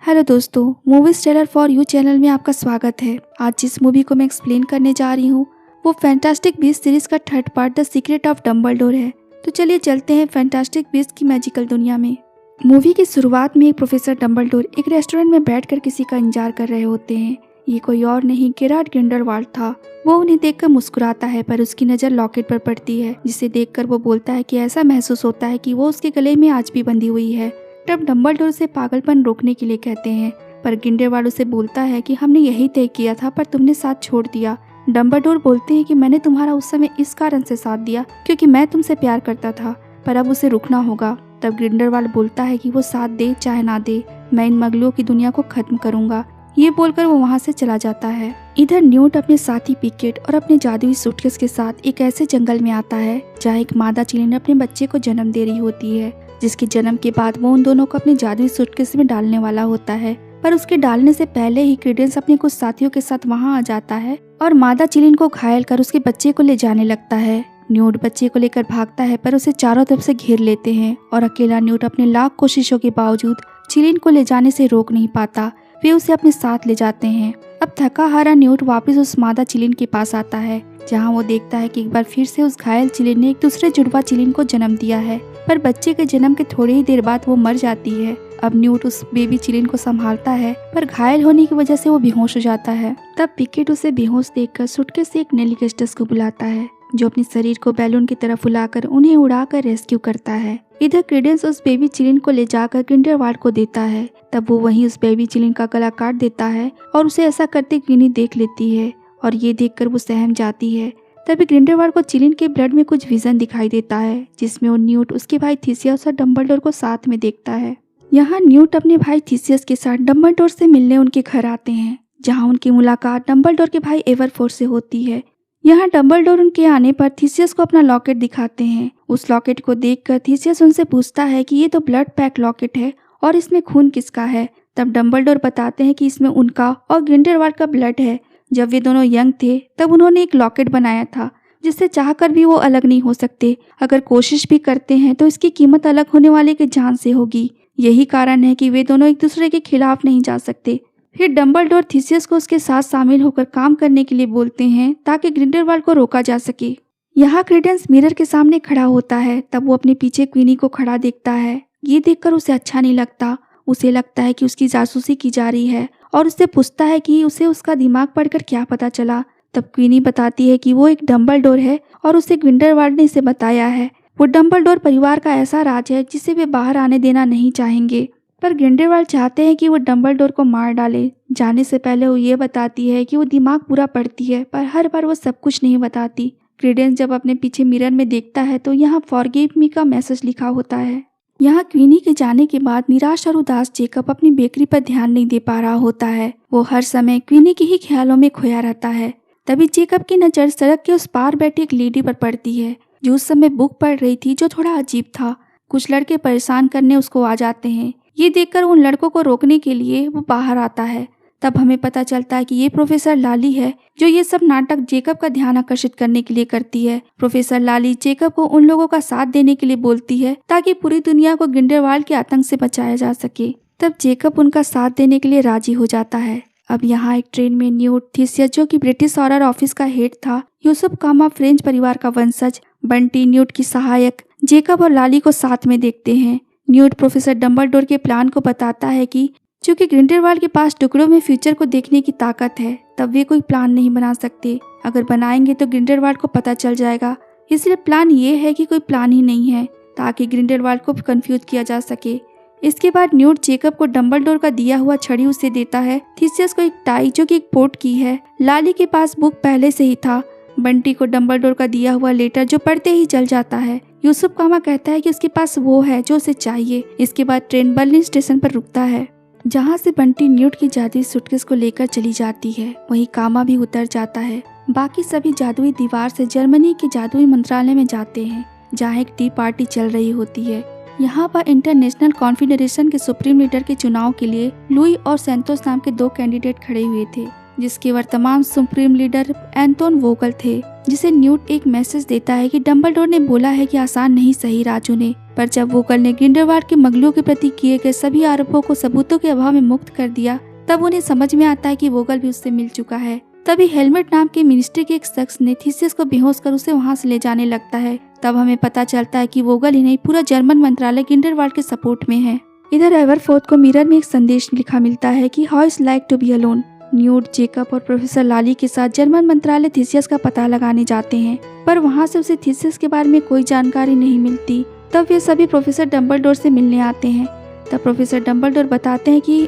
Hello दोस्तों, movies trailer for you channel में आपका स्वागत है। आज जिस मूवी को मैं एक्सप्लेन करने जा रही हूँ वो फैंटास्टिक बीस्ट सीरीज का third part the secret of Dumbledore है। तो चलिए चलते हैं फैंटास्टिक बीस्ट की मैजिकल दुनिया में। मूवी की शुरुआत में एक प्रोफेसर डम्बलडोर एक रेस्टोरेंट में बैठकर किसी का इंतजार कर रहे होते हैं। ये कोई और नहीं गेराल्ड ग्रिंडेलवाल्ड था। वो उन्हें देखकर मुस्कुराता है पर उसकी नज़र लॉकेट पर पड़ती है, जिसे देखकर वो बोलता है कि ऐसा महसूस होता है कि वो उसके गले में आज भी बंधी हुई है। तब डम्बलडोर उसे पागलपन रोकने के लिए कहते हैं, पर ग्रिंडेलवाल्ड उसे बोलता है कि हमने यही तय किया था पर तुमने साथ छोड़ दिया। डम्बलडोर बोलते हैं कि मैंने तुम्हारा उस समय इस कारण से साथ दिया क्योंकि मैं तुमसे प्यार करता था, पर अब उसे रुकना होगा। तब ग्रिंडेलवाल्ड बोलता है कि वो साथ दे चाहे ना दे, मैं इन मगलों की दुनिया को खत्म करूंगा। ये बोलकर वो वहाँ से चला जाता है। इधर न्यूट अपने साथी पिकेट और अपने जादुई सूटकेस के साथ एक ऐसे जंगल में आता है जहाँ एक मादा चिलिन अपने बच्चे को जन्म दे रही होती है, जिसके जन्म के बाद वो उन दोनों को अपने जादुई सूटकेस में डालने वाला होता है। पर उसके डालने से पहले ही क्रीडेंस अपने कुछ साथियों के साथ वहाँ आ जाता है और मादा चिलिन को घायल कर उसके बच्चे को ले जाने लगता है। न्यूट बच्चे को लेकर भागता है पर उसे चारों तरफ से घेर लेते हैं और अकेला न्यूट अपने लाख कोशिशों के बावजूद चिलिन को ले जाने से रोक नहीं पाता। वे उसे अपने साथ ले जाते हैं। अब थका हारा न्यूट वापस उस मादा चिलिन के पास आता है, जहां वो देखता है कि एक बार फिर से उस घायल चिलिन ने एक दूसरे जुड़वा चिलिन को जन्म दिया है, पर बच्चे के जन्म के थोड़ी ही देर बाद वो मर जाती है। अब न्यूट उस बेबी चिलिन को संभालता है पर घायल होने की वजह से वो बेहोश हो जाता है। तब पिकेट उसे बेहोश देखकर सूटकेस से एक नेलीगेस्टस को बुलाता है, जो अपने शरीर को बैलून की तरफ फुलाकर उन्हें उड़ाकर रेस्क्यू करता है। इधर क्रीडेंस उस बेबी चिलिन को ले जाकर ग्रिंडेलवाल्ड को देता है। तब वो वहीं उस बेबी चिलिन का गला काट देता है और उसे ऐसा करते क्वीनी देख लेती है और ये देखकर वो सहम जाती है। तभी ग्रिंडेलवाल्ड को चिलिन के ब्लड में कुछ विजन दिखाई देता है, जिसमें वो न्यूट उसके भाई थीसियस और डम्बलडोर को साथ में देखता है। यहाँ न्यूट अपने भाई थीसियस के साथ डम्बलडोर से मिलने उनके घर आते हैं, जहाँ उनकी मुलाकात डम्बलडोर के भाई एवरफोर्ड से होती है। यहाँ डम्बलडोर उनके आने पर थीसियस को अपना लॉकेट दिखाते हैं। उस लॉकेट को देखकर थीसियस उनसे पूछता है कि ये तो ब्लड पैक लॉकेट है और इसमें खून किसका है। तब डम्बलडोर बताते हैं कि इसमें उनका और ग्रिंडेलवाल्ड का ब्लड है। जब वे दोनों यंग थे तब उन्होंने एक लॉकेट बनाया था, जिससे चाहकर भी वो अलग नहीं हो सकते। अगर कोशिश भी करते हैं तो इसकी कीमत अलग होने वाले के जान से होगी। यही कारण है कि वे दोनों एक दूसरे के खिलाफ नहीं जा सकते। फिर डम्बलडोर थीसियस को उसके साथ शामिल होकर काम करने के लिए बोलते हैं ताकि ग्रिंडेलवाल्ड को रोका जा सके। यहाँ क्रीडेंस मिरर के सामने खड़ा होता है। तब वो अपने पीछे क्वीनी को खड़ा देखता है। ये देखकर उसे अच्छा नहीं लगता। उसे लगता है कि उसकी जासूसी की जा रही है और उससे पूछता है कि उसे उसका दिमाग पढ़कर क्या पता चला। तब क्वीनी बताती है कि वो एक डम्बलडोर है और उसे ग्रिंडेलवाल्ड ने इसे बताया है। वो डम्बलडोर परिवार का ऐसा राज है जिसे वे बाहर आने देना नहीं चाहेंगे, पर ग्रिंडेलवाल्ड चाहते हैं कि वो डम्बलडोर को मार डाले। जाने से पहले वो ये बताती है कि वो दिमाग पूरा पढ़ती है, पर हर बार वो सब कुछ नहीं बताती। क्रीडेंस जब अपने पीछे मिरर में देखता है तो यहाँ फॉरगिव मी का मैसेज लिखा होता है। यहाँ क्वीनी के जाने के बाद निराश और उदास जेकब अपनी बेकरी पर ध्यान नहीं दे पा रहा होता है। वो हर समय क्वीनी के ही ख्यालों में खोया रहता है। तभी जेकब की नज़र सड़क के उस पार बैठी एक लेडी पर पड़ती है, जो उस समय बुक पढ़ रही थी, जो थोड़ा अजीब था। कुछ लड़के परेशान करने उसको आ जाते हैं। ये देखकर उन लड़कों को रोकने के लिए वो बाहर आता है। तब हमें पता चलता है कि ये प्रोफेसर लाली है, जो ये सब नाटक जेकब का ध्यान आकर्षित करने के लिए करती है। प्रोफेसर लाली जेकब को उन लोगों का साथ देने के लिए बोलती है ताकि पूरी दुनिया को ग्रिंडेलवाल्ड के आतंक से बचाया जा सके। तब जेकब उनका साथ देने के लिए राजी हो जाता है। अब यहाँ एक ट्रेन में न्यूट थीसियस, जो कि ब्रिटिश ऑर्डर ऑफिस का हेड था, यूसुफ कामा फ्रेंच परिवार का वंशज, बंटी न्यूट की सहायक, जेकब और लाली को साथ में देखते हैं। न्यूट प्रोफेसर डम्बलडोर के प्लान को बताता है कि चूंकि ग्रिंडेलवाल्ड के पास टुकड़ों में फ्यूचर को देखने की ताकत है, तब वे कोई प्लान नहीं बना सकते। अगर बनाएंगे तो ग्रिंडेलवाल्ड को पता चल जाएगा, इसलिए प्लान ये है कि कोई प्लान ही नहीं है, ताकि ग्रिंडेलवाल्ड को कंफ्यूज किया जा सके। इसके बाद न्यूट जेकब को डम्बलडोर का दिया हुआ छड़ी उसे देता है, थीसियस को एक टाई जो कि एक पोर्ट की है, लाली के पास बुक पहले से ही था, बंटी को डम्बलडोर का दिया हुआ लेटर जो पढ़ते ही जल जाता है। यूसुफ कामा कहता है कि उसके पास वो है जो उसे चाहिए। इसके बाद ट्रेन बर्लिन स्टेशन पर रुकता है, जहाँ से बंटी न्यूट की जादुई सूटकेस को लेकर चली जाती है। वहीं कामा भी उतर जाता है। बाकी सभी जादुई दीवार से जर्मनी के जादुई मंत्रालय में जाते हैं, जहाँ एक टी पार्टी चल रही होती है। यहाँ पर इंटरनेशनल कॉन्फेडरेशन के सुप्रीम लीडर के चुनाव के लिए लुई और सेंतोस नाम के दो कैंडिडेट खड़े हुए थे। जिसके वर्तमान सुप्रीम लीडर एंटोन वोगल थे, जिसे न्यूट एक मैसेज देता है कि डंबलडोर ने बोला है कि आसान नहीं सही राजू ने। पर जब वोगल ने ग्रिंडेलवाल्ड के मगलों के प्रति किए गए सभी आरोपों को सबूतों के अभाव में मुक्त कर दिया, तब उन्हें समझ में आता है कि वोगल भी उससे मिल चुका है। तभी हेलमेट नाम के मिनिस्ट्री के एक शख्स ने थीसियस को बेहोश कर उसे वहां से ले जाने लगता है। तब हमें पता चलता है कि वोगल ही नहीं, पूरा जर्मन मंत्रालय ग्रिंडेलवाल्ड के सपोर्ट में है। इधर एवरफोर्थ को मिरर में एक संदेश लिखा मिलता है कि how is like to be alone. Newt, Jacob और प्रोफेसर लाली के साथ जर्मन मंत्रालय थीसियस का पता लगाने जाते हैं, पर वहां से उसे थीसियस के बारे में कोई जानकारी नहीं मिलती। तब वे सभी प्रोफेसर डंबलडोर से मिलने आते हैं। तब प्रोफेसर डंबलडोर बताते हैं कि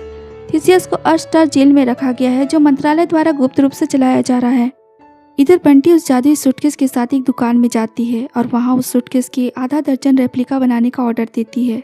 थीसियस को अर्स्टार जेल में रखा गया है, जो मंत्रालय द्वारा गुप्त रूप से चलाया जा रहा है। इधर बंटी उस जादुई सूटकेस के साथ एक दुकान में जाती है और वहां उस सूटकेस के आधा दर्जन रेप्लिका बनाने का ऑर्डर देती है।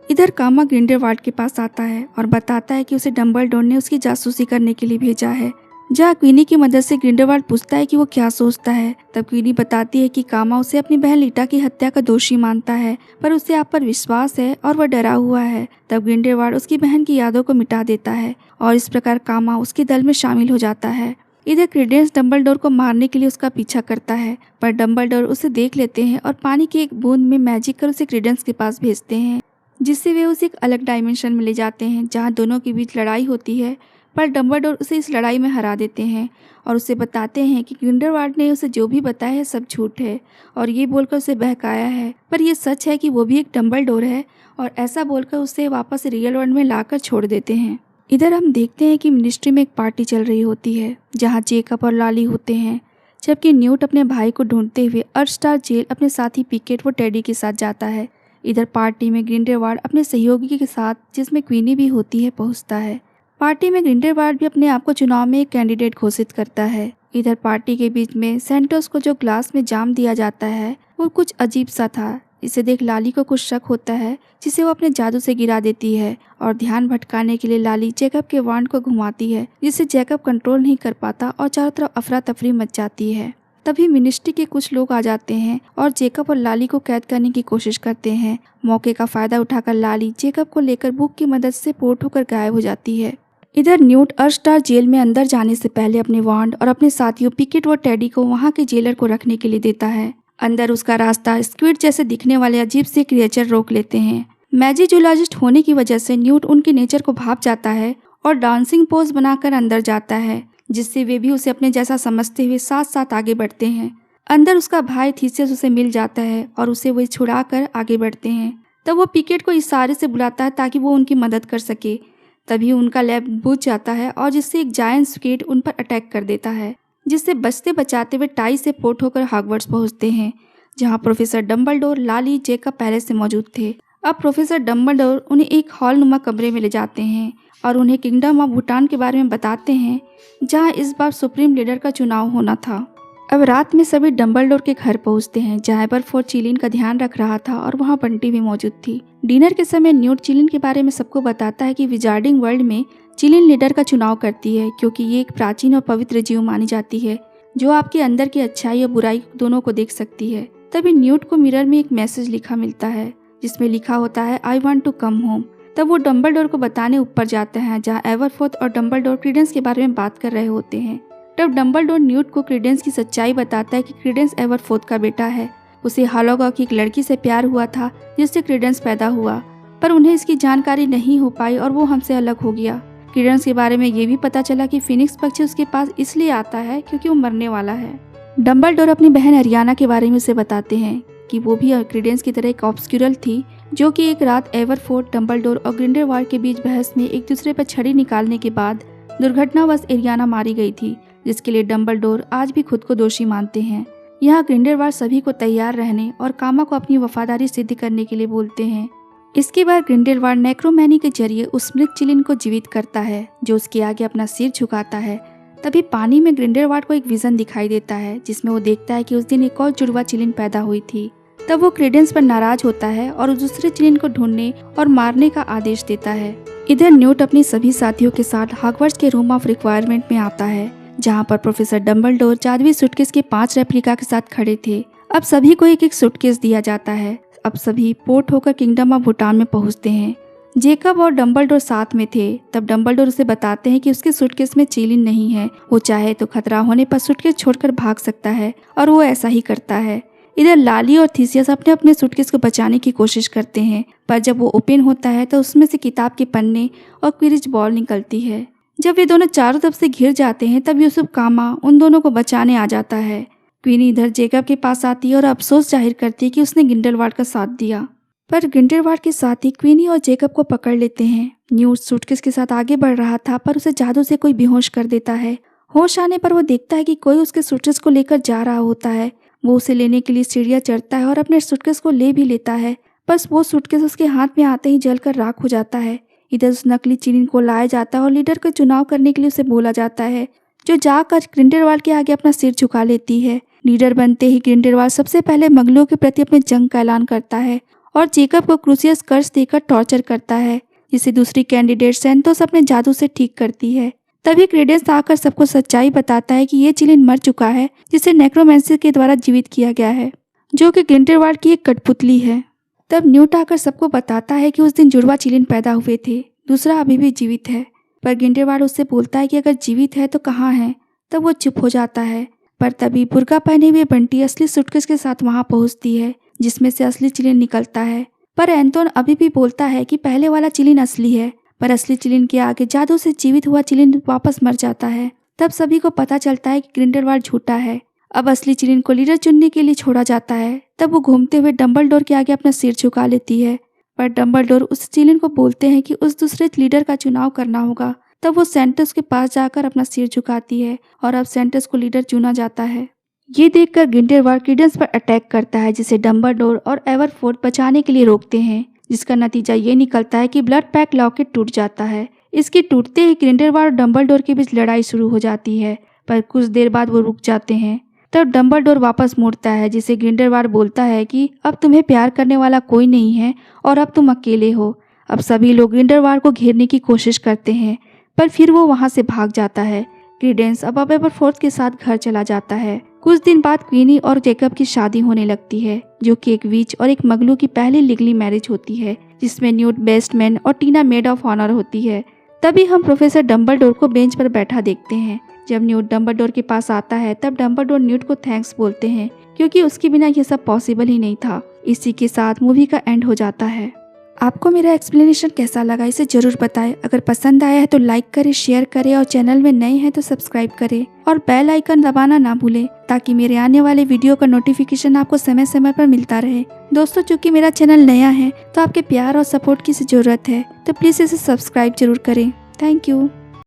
इधर कामा ग्रिंडेलवाल्ड के पास आता है और बताता है कि उसे डंबलडोर ने उसकी जासूसी करने के लिए भेजा है। जहाँ क्वीनी की मदद से ग्रिंडेलवाल्ड पूछता है कि वो क्या सोचता है। तब क्वीनी बताती है कि कामा उसे अपनी बहन लीटा की हत्या का दोषी मानता है, पर उसे आप पर विश्वास है और वह डरा हुआ है। तब ग्रिंडेलवाल्ड उसकी बहन की यादों को मिटा देता है और इस प्रकार कामा उसके दल में शामिल हो जाता है। इधर क्रीडेंस डंबलडोर को मारने के लिए उसका पीछा करता है, पर डंबलडोर उसे देख लेते हैं और पानी की एक बूंद में मैजिक कर उसे क्रीडेंस के पास भेजते हैं, जिससे वे उसे एक अलग डायमेंशन में ले जाते हैं जहाँ दोनों के बीच लड़ाई होती है। पर डंबलडोर उसे इस लड़ाई में हरा देते हैं और उसे बताते हैं कि ग्रिंडेलवाल्ड ने उसे जो भी बताया है सब झूठ है और ये बोलकर उसे बहकाया है, पर यह सच है कि वो भी एक डंबलडोर है, और ऐसा बोलकर उसे वापस रियल वर्ल्ड में लाकर छोड़ देते हैं। इधर हम देखते हैं कि मिनिस्ट्री में एक पार्टी चल रही होती है जहाँ जेकब और लाली होते हैं, जबकि न्यूट अपने भाई को ढूंढते हुए अर्स्टार जेल अपने साथी पिकेट व टेडी के साथ जाता है। इधर पार्टी में ग्रिंडेलवाल्ड अपने सहयोगी के साथ, जिसमें क्वीनी भी होती है, पहुंचता है। पार्टी में ग्रिंडेलवाल्ड भी अपने आप को चुनाव में एक कैंडिडेट घोषित करता है। इधर पार्टी के बीच में सेंटोस को जो ग्लास में जाम दिया जाता है वो कुछ अजीब सा था। इसे देख लाली को कुछ शक होता है, जिसे वो अपने जादू से गिरा देती है और ध्यान भटकाने के लिए लाली जैकब के वांड को घुमाती है, जिससे जैकब कंट्रोल नहीं कर पाता और चारों तरफ अफरा तफरी मच जाती है। तभी मिनिस्ट्री के कुछ लोग आ जाते हैं और जेकब और लाली को कैद करने की कोशिश करते हैं। मौके का फायदा उठाकर लाली जेकब को लेकर बुक की मदद से पोर्ट होकर गायब हो जाती है। इधर न्यूट अर्स्टार जेल में अंदर जाने से पहले अपने वांड और अपने साथियों पिकेट व टेडी को वहां के जेलर को रखने के लिए देता है। अंदर उसका रास्ता स्क्विड जैसे दिखने वाले अजीब से क्रिएचर रोक लेते हैं। मैजिजोलॉजिस्ट होने की वजह से न्यूट उनके नेचर को भाप जाता है और डांसिंग पोज बनाकर अंदर जाता है, जिससे वे भी उसे अपने जैसा समझते हुए साथ साथ आगे बढ़ते हैं। अंदर उसका भाई थीसियस उसे मिल जाता है और उसे वो छुड़ा कर आगे बढ़ते हैं। तब वो पिकेट को इशारे से बुलाता है ताकि वो उनकी मदद कर सके। तभी उनका लैब बुझ जाता है और जिससे एक जायंट स्क्विड उन पर अटैक कर देता है, जिससे बचते बचाते हुए टाई से पोर्ट होकर हॉगवर्ट्स पहुंचते हैं, जहां प्रोफेसर डंबलडोर, लाली, जेकब पहले से मौजूद थे। अब प्रोफेसर डंबलडोर उन्हें एक हॉल नुमा कमरे में ले जाते हैं और उन्हें किंगडम ऑफ भूटान के बारे में बताते हैं, जहां इस बार सुप्रीम लीडर का चुनाव होना था। अब रात में सभी डंबलडोर के घर पहुंचते हैं, जहां एवरफोर्थ चिलिन का ध्यान रख रहा था और वहां बंटी भी मौजूद थी। डिनर के समय न्यूट चिलिन के बारे में सबको बताता है कि विजार्डिंग वर्ल्ड में चिलिन लीडर का चुनाव करती है, क्योंकि ये एक प्राचीन और पवित्र जीव मानी जाती है जो आपके अंदर की अच्छाई और बुराई दोनों को देख सकती है। तभी न्यूट को मिरर में एक मैसेज लिखा मिलता है, जिसमें लिखा होता है I want to come home. तब वो डंबलडोर को बताने ऊपर जाते हैं, जहाँ एवरफोर्थ और डंबलडोर क्रीडेंस के बारे में बात कर रहे होते हैं। तब डंबलडोर न्यूट को क्रीडेंस की सच्चाई बताता है कि क्रीडेंस एवरफोर्थ का बेटा है। उसे हालोगा की एक लड़की से प्यार हुआ था जिससे क्रीडेंस पैदा हुआ, पर उन्हें इसकी जानकारी नहीं हो पाई और वो हमसे अलग हो गया। क्रीडेंस के बारे में ये भी पता चला कि फिनिक्स पक्षी उसके पास इसलिए आता है क्योंकि वो मरने वाला है। डंबलडोर अपनी बहन अरियाना के बारे में उसे बताते हैं कि वो भी क्रीडेंस की तरह एक ऑब्स्क्यूरल थी, जो कि एक रात एवरफोर्थ, डंबलडोर और ग्रिंडेलवाल्ड के बीच बहस में एक दूसरे पर छड़ी निकालने के बाद दुर्घटनावश एरियाना मारी गई थी, जिसके लिए डंबलडोर आज भी खुद को दोषी मानते हैं। यहाँ ग्रिंडेलवाल्ड सभी को तैयार रहने और कामा को अपनी वफादारी सिद्ध करने के लिए बोलते हैं। इसके बाद ग्रिंडेलवाल्ड नेक्रोमैनी के जरिए उस मृत चिलिन को जीवित करता है, जो उसके आगे अपना सिर झुकाता है। तभी पानी में ग्रिंडेलवाल्ड को एक विजन दिखाई देता है, जिसमें वो देखता है कि उस दिन एक और जुड़वा चिलिन पैदा हुई थी। तब वो क्रीडेंस पर नाराज होता है और दूसरे चिलिन को ढूंढने और मारने का आदेश देता है। इधर न्यूट अपने सभी साथियों के साथ हॉगवर्ट्स के रूम ऑफ रिक्वायरमेंट में आता है, जहाँ पर प्रोफेसर डंबलडोर जादुई सूटकेस के 5 रेप्लिका के साथ खड़े थे। अब सभी को एक एक सूटकेस दिया जाता है। अब सभी पोर्ट होकर किंगडम ऑफ भूटान में पहुंचते हैं। जेकब और डंबलडोर साथ में थे। तब डंबलडोर उसे बताते हैं कि उसके सूटकेस में चिलिन नहीं है, वो चाहे तो खतरा होने पर सूटकेस छोड़कर भाग सकता है और वो ऐसा ही करता है। इधर लाली और थीसियस अपने अपने सूटकेस को बचाने की कोशिश करते हैं, पर जब वो ओपन होता है तो उसमें से किताब के पन्ने और क्विरिच बॉल निकलती है। जब वे दोनों चारों तरफ से घिर जाते हैं तब यूसुफ कामा उन दोनों को बचाने आ जाता है। क्वीनी इधर जेकब के पास आती है और अफसोस जाहिर करती है कि उसने ग्रिंडेलवाल्ड का साथ दिया, पर ग्रिंडेलवाल्ड के साथ ही क्वीनी और जेकब को पकड़ लेते हैं। न्यूट सूटकेस के साथ आगे बढ़ रहा था पर उसे जादू से कोई बेहोश कर देता है। होश आने पर वो देखता है कि कोई उसके सूटकेस को लेकर जा रहा होता है। वो उसे लेने के लिए सीढ़ियाँ चढ़ता है और अपने सूटकेस को ले भी लेता है, बस वो सूटकेस उसके हाथ में आते ही जलकर राख हो जाता है। इधर उस नकली चिलिन को लाया जाता है और लीडर का चुनाव करने के लिए उसे बोला जाता है, जो जाकर ग्रिंडेलवाल्ड के आगे अपना सिर झुका लेती है। लीडर बनते ही ग्रिंडेलवाल्ड सबसे पहले मगलों के प्रति अपने जंग का ऐलान करता है और जेकब को क्रूसियस कर्स देकर टॉर्चर करता है, जिसे दूसरी कैंडिडेट सैंतोस अपने जादू से ठीक करती है। तभी क्रेडेंस आकर सबको सच्चाई बताता है कि ये चिलिन मर चुका है, जिसे नेक्रोमेंसी के द्वारा जीवित किया गया है, जो कि ग्रिंडेलवाल्ड की एक कठपुतली है। तब न्यूट आकर सबको बताता है कि उस दिन जुड़वा चिलिन पैदा हुए थे, दूसरा अभी भी जीवित है। पर ग्रिंडेलवाल्ड उससे बोलता है कि अगर जीवित है तो कहाँ है। तब वो चुप हो जाता है, पर तभी बुर्का पहने हुए बंटी असली सूटकेस के साथ वहां पहुंचती है, जिसमें से असली चिलिन निकलता है। पर एंटोन अभी भी बोलता है कि पहले वाला चिलिन असली है, पर असली चिलिन के आगे जादू से जीवित हुआ चिलिन वापस मर जाता है। तब सभी को पता चलता है कि ग्रिंडेलवाल्ड झूठा है। अब असली चिलिन को लीडर चुनने के लिए छोड़ा जाता है। तब वो घूमते हुए डंबलडोर के आगे अपना सिर झुका लेती है, पर डंबलडोर उस चिलिन को बोलते हैं कि उस दूसरे लीडर का चुनाव करना होगा। तब वो सेंटस के पास जाकर अपना सिर झुकाती है और अब सेंटस को लीडर चुना जाता है। ये देखकर ग्रिंडेलवाल्ड क्रीडेंस पर अटैक करता है, जिसे डंबलडोर और एवरफोर्ड बचाने के लिए रोकते हैं, जिसका नतीजा ये निकलता है कि ब्लड पैक लॉकेट टूट जाता है। इसके टूटते ही ग्रिंडेलवाल्ड और डंबलडोर के बीच लड़ाई शुरू हो जाती है, पर कुछ देर बाद वो रुक जाते हैं। तब डंबलडोर वापस मुड़ता है, जिसे ग्रिंडेलवाल्ड बोलता है कि अब तुम्हें प्यार करने वाला कोई नहीं है और अब तुम अकेले हो। अब सभी लोग ग्रिंडेलवाल्ड को घेरने की कोशिश करते हैं, पर फिर वो वहां से भाग जाता है। क्रीडेंस अब एवरफोर्ड के साथ घर चला जाता है। कुछ दिन बाद क्वीनी और जेकब की शादी होने लगती है, जो कि एक विच और एक मगलू की पहली लीगली मैरिज होती है, जिसमें न्यूट बेस्ट मैन और टीना मेड ऑफ ऑनर होती है। तभी हम प्रोफेसर डंबलडोर को बेंच पर बैठा देखते हैं। जब न्यूट डंबलडोर के पास आता है तब डंबलडोर न्यूट को थैंक्स बोलते हैं, क्योंकि उसके बिना यह सब पॉसिबल ही नहीं था। इसी के साथ मूवी का एंड हो जाता है। आपको मेरा एक्सप्लेनेशन कैसा लगा इसे जरूर बताएं। अगर पसंद आया है तो लाइक करें, शेयर करें और चैनल में नए हैं तो सब्सक्राइब करें और बेल आइकन दबाना ना भूलें, ताकि मेरे आने वाले वीडियो का नोटिफिकेशन आपको समय समय पर मिलता रहे। दोस्तों, चूंकि मेरा चैनल नया है तो आपके प्यार और सपोर्ट की जरूरत है, तो प्लीज़ इसे सब्सक्राइब जरूर करें। Thank you.